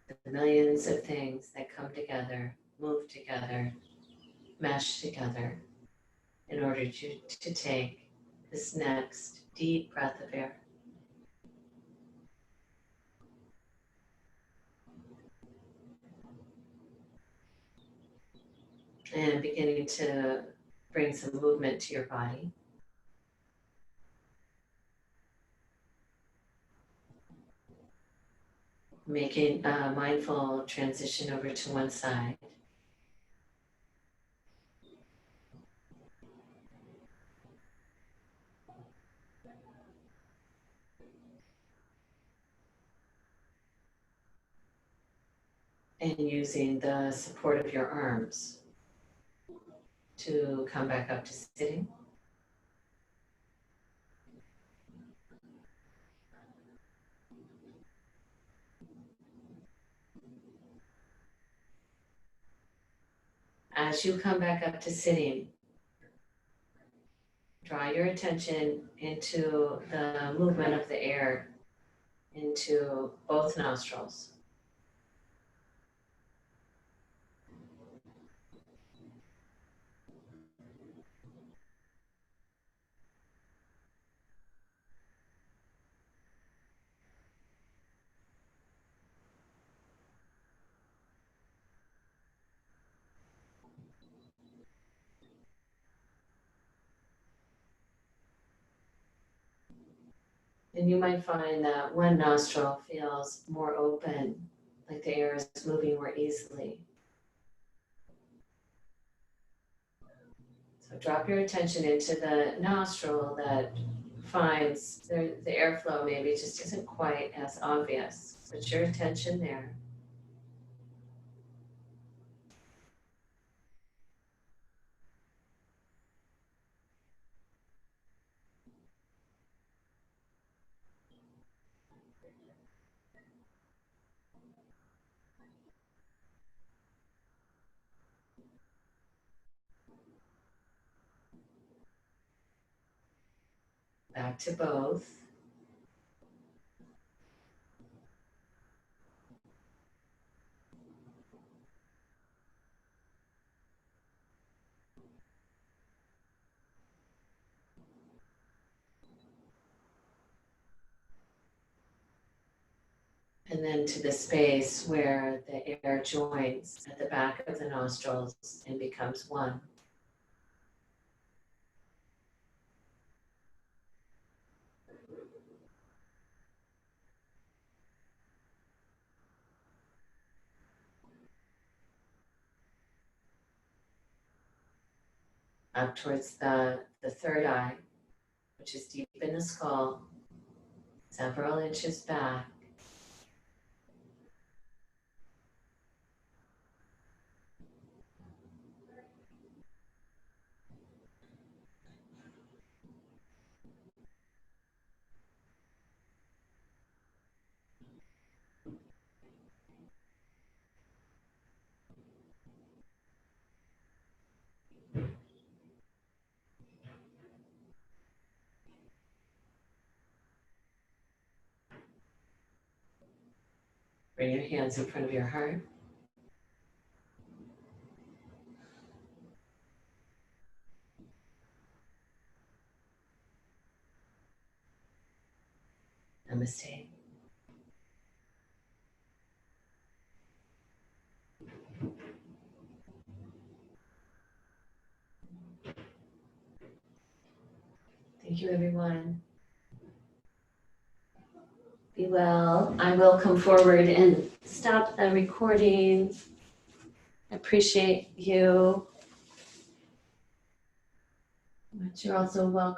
the millions of things that come together, move together, mesh together in order to take this next deep breath of air. And beginning to bring some movement to your body. Making a mindful transition over to one side. And using the support of your arms to come back up to sitting. As you come back up to sitting, draw your attention into the movement of the air into both nostrils. And you might find that one nostril feels more open, like the air is moving more easily. So drop your attention into the nostril that finds the airflow maybe just isn't quite as obvious. Put your attention there. Back to both. And then to the space where the air joins at the back of the nostrils and becomes one. Up towards the third eye, which is deep in the skull, several inches back. Bring your hands in front of your heart. Namaste. Thank you, everyone. Be well. I will come forward and stop the recording. I appreciate you. But you're also welcome.